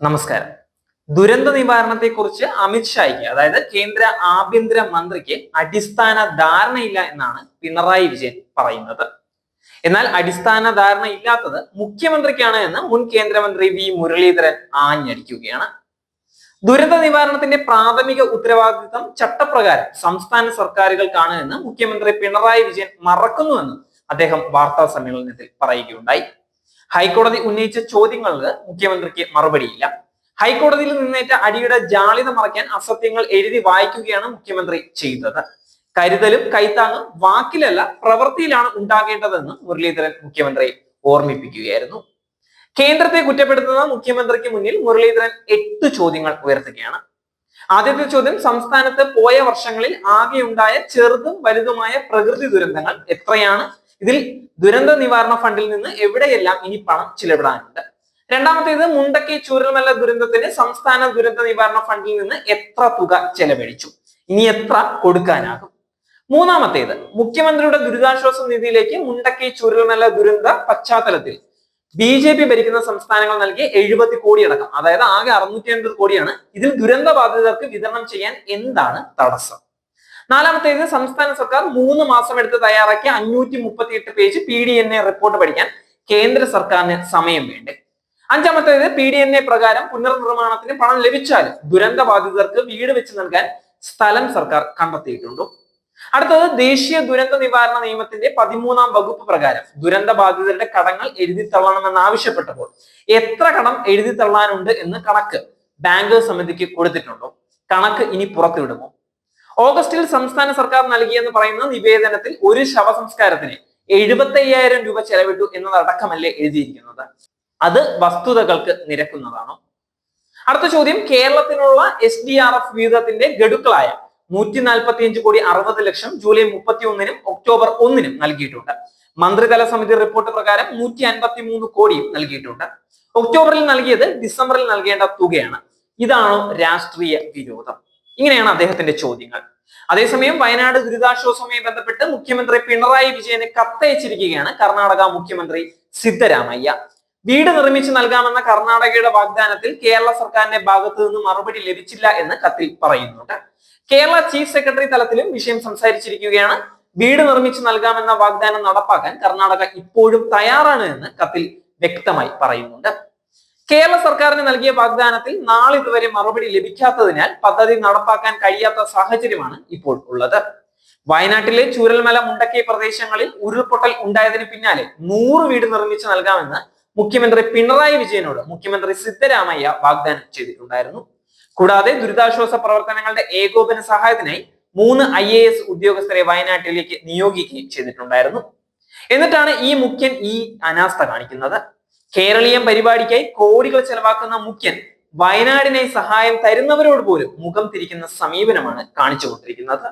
നമസ്കാരം. ദുരന്ത നിവാരണത്തെക്കുറിച്ച് അമിത്ഷായ്ക്ക്, അതായത് കേന്ദ്ര ആഭ്യന്തര മന്ത്രിക്ക് അടിസ്ഥാന ധാരണയില്ല എന്നാണ് പിണറായി വിജയൻ പറയുന്നത്. എന്നാൽ അടിസ്ഥാന ധാരണ ഇല്ലാത്തത് മുഖ്യമന്ത്രിക്കാണ് എന്ന് മുൻ കേന്ദ്രമന്ത്രി വി മുരളീധരൻ ആഞ്ഞടിക്കുകയാണ്. ദുരന്ത നിവാരണത്തിന്റെ പ്രാഥമിക ഉത്തരവാദിത്തം ചട്ടപ്രകാരം സംസ്ഥാന സർക്കാരുകൾക്കാണ് എന്ന് മുഖ്യമന്ത്രി പിണറായി വിജയൻ മറക്കുന്നുവെന്ന് അദ്ദേഹം വാർത്താ സമ്മേളനത്തിൽ പറയുകയുണ്ടായി. ഹൈക്കോടതി ഉന്നയിച്ച ചോദ്യങ്ങൾക്ക് മുഖ്യമന്ത്രിക്ക് മറുപടിയില്ല. ഹൈക്കോടതിയിൽ നിന്നേറ്റ അടിയുടെ ജാള്യത മറയ്ക്കാൻ അസത്യങ്ങൾ എഴുതി വായിക്കുകയാണ് മുഖ്യമന്ത്രി ചെയ്തത്. കരുതലും കൈത്താങ്ങും വാക്കിലല്ല പ്രവൃത്തിയിലാണ് ഉണ്ടാകേണ്ടതെന്ന് മുരളീധരൻ മുഖ്യമന്ത്രിയെ ഓർമ്മിപ്പിക്കുകയായിരുന്നു. കേന്ദ്രത്തെ കുറ്റപ്പെടുത്തുന്ന മുഖ്യമന്ത്രിക്ക് മുന്നിൽ മുരളീധരൻ 8 ചോദ്യങ്ങൾ ഉയർത്തുകയാണ്. ആദ്യത്തെ ചോദ്യം, സംസ്ഥാനത്ത് പോയ വർഷങ്ങളിൽ ആകെയുണ്ടായ ചെറുതും വലുതുമായ പ്രകൃതി ദുരന്തങ്ങൾ എത്രയാണ്? ഇതിൽ ദുരന്ത നിവാരണ ഫണ്ടിൽ നിന്ന് എവിടെയെല്ലാം ഇനി പണം ചിലവിടാനുണ്ട്? രണ്ടാമത്തേത്, മുണ്ടക്കൈ ചൂരൽമല ദുരന്തത്തിന് സംസ്ഥാന ദുരന്ത നിവാരണ ഫണ്ടിൽ നിന്ന് എത്ര തുക ചെലവഴിച്ചു? ഇനി എത്ര കൊടുക്കാനാകും? മൂന്നാമത്തേത്, മുഖ്യമന്ത്രിയുടെ ദുരിതാശ്വാസ നിധിയിലേക്ക് മുണ്ടക്കൈ ചൂരൽമല ദുരന്ത പശ്ചാത്തലത്തിൽ BJP ഭരിക്കുന്ന സംസ്ഥാനങ്ങൾ നൽകിയ 70 കോടി അടക്കം, അതായത് ആകെ 650 കോടിയാണ്. ഇതിൽ ദുരന്ത ബാധിതർക്ക് വിതരണം ചെയ്യാൻ എന്താണ് തടസ്സം? നാലാമത്തേത്, സംസ്ഥാന സർക്കാർ 3 മാസം എടുത്ത് തയ്യാറാക്കിയ 538 പേജ് PDNA റിപ്പോർട്ട് പഠിക്കാൻ കേന്ദ്ര സർക്കാരിന് സമയം വേണ്ടേ? അഞ്ചാമത്തേത്, PDNA പ്രകാരം പുനർനിർമ്മാണത്തിന് പണം ലഭിച്ചാലും ദുരന്ത ബാധിതർക്ക് വീട് വെച്ച് നൽകാൻ സ്ഥലം സർക്കാർ കണ്ടെത്തിയിട്ടുണ്ടോ? അടുത്തത്, ദേശീയ ദുരന്ത നിവാരണ നിയമത്തിന്റെ 13ാം വകുപ്പ് പ്രകാരം ദുരന്ത ബാധിതരുടെ കടങ്ങൾ എഴുതി തള്ളണമെന്ന് ആവശ്യപ്പെട്ടപ്പോൾ എത്ര കടം എഴുതി തള്ളാനുണ്ട് എന്ന് കണക്ക് ബാങ്കേഴ്സ് സമിതിക്ക് കൊടുത്തിട്ടുണ്ടോ? കണക്ക് ഇനി പുറത്തുവിടുമോ? ഓഗസ്റ്റിൽ സംസ്ഥാന സർക്കാർ നൽകിയെന്ന് പറയുന്ന നിവേദനത്തിൽ ഒരു ശവസംസ്കാരത്തിന് 75,000 രൂപ ചെലവിട്ടു എന്നതടക്കമല്ലേ എഴുതിയിരിക്കുന്നത്? അത് വസ്തുതകൾക്ക് നിരക്കുന്നതാണോ? അടുത്ത ചോദ്യം, കേരളത്തിനുള്ള SDRF വിഹിതത്തിന്റെ ഗഡുക്കളായ 145 കോടി 60 ലക്ഷം ജൂലൈ 31-നും ഒക്ടോബർ 1-നും നൽകിയിട്ടുണ്ട്. മന്ത്രിതല സമിതി റിപ്പോർട്ട് പ്രകാരം 153 കോടിയും നൽകിയിട്ടുണ്ട്. ഒക്ടോബറിൽ നൽകിയത് ഡിസംബറിൽ നൽകേണ്ട തുകയാണ്. ഇതാണോ രാഷ്ട്രീയ വിരോധം? ഇങ്ങനെയാണ് അദ്ദേഹത്തിന്റെ ചോദ്യങ്ങൾ. അതേസമയം വയനാട് ദുരിതാശ്വാസവുമായി ബന്ധപ്പെട്ട് മുഖ്യമന്ത്രി പിണറായി വിജയന് കത്തയച്ചിരിക്കുകയാണ് കർണാടക മുഖ്യമന്ത്രി സിദ്ധരാമയ്യ. വീട് നിർമ്മിച്ചു നൽകാമെന്ന കർണാടകയുടെ വാഗ്ദാനത്തിൽ കേരള സർക്കാരിന്റെ ഭാഗത്തു നിന്ന് മറുപടി ലഭിച്ചില്ല എന്ന് കത്തിൽ പറയുന്നുണ്ട്. കേരള ചീഫ് സെക്രട്ടറി തലത്തിലും വിഷയം സംസാരിച്ചിരിക്കുകയാണ്. വീട് നിർമ്മിച്ചു നൽകാമെന്ന വാഗ്ദാനം നടപ്പാക്കാൻ കർണാടക ഇപ്പോഴും തയ്യാറാണ് എന്ന് കത്തിൽ വ്യക്തമായി പറയുന്നുണ്ട്. കേരള സർക്കാരിന് നൽകിയ വാഗ്ദാനത്തിൽ നാളിതുവരെ മറുപടി ലഭിക്കാത്തതിനാൽ പദ്ധതി നടപ്പാക്കാൻ കഴിയാത്ത സാഹചര്യമാണ് ഇപ്പോൾ ഉള്ളത്. വയനാട്ടിലെ ചൂരൽമല മുണ്ടക്കൈ പ്രദേശങ്ങളിൽ ഉരുൾപൊട്ടൽ ഉണ്ടായതിന് പിന്നാലെ 100 വീട് നിർമ്മിച്ചു നൽകാമെന്ന് മുഖ്യമന്ത്രി പിണറായി വിജയനോട് മുഖ്യമന്ത്രി സിദ്ധരാമയ്യ വാഗ്ദാനം ചെയ്തിട്ടുണ്ടായിരുന്നു. കൂടാതെ ദുരിതാശ്വാസ പ്രവർത്തനങ്ങളുടെ ഏകോപന സഹായത്തിനായി 3 IAS ഉദ്യോഗസ്ഥരെ വയനാട്ടിലേക്ക് നിയോഗിക്കുകയും ചെയ്തിട്ടുണ്ടായിരുന്നു. എന്നിട്ടാണ് ഈ മുഖ്യൻ ഈ അനാസ്ഥ കാണിക്കുന്നത്. കേരളീയം പരിപാടിക്കായി കോടികൾ ചെലവാക്കുന്ന മുഖ്യൻ വയനാടിനായി സഹായം തരുന്നവരോട് പോലും മുഖം തിരിക്കുന്ന സമീപനമാണ് കാണിച്ചുകൊണ്ടിരിക്കുന്നത്.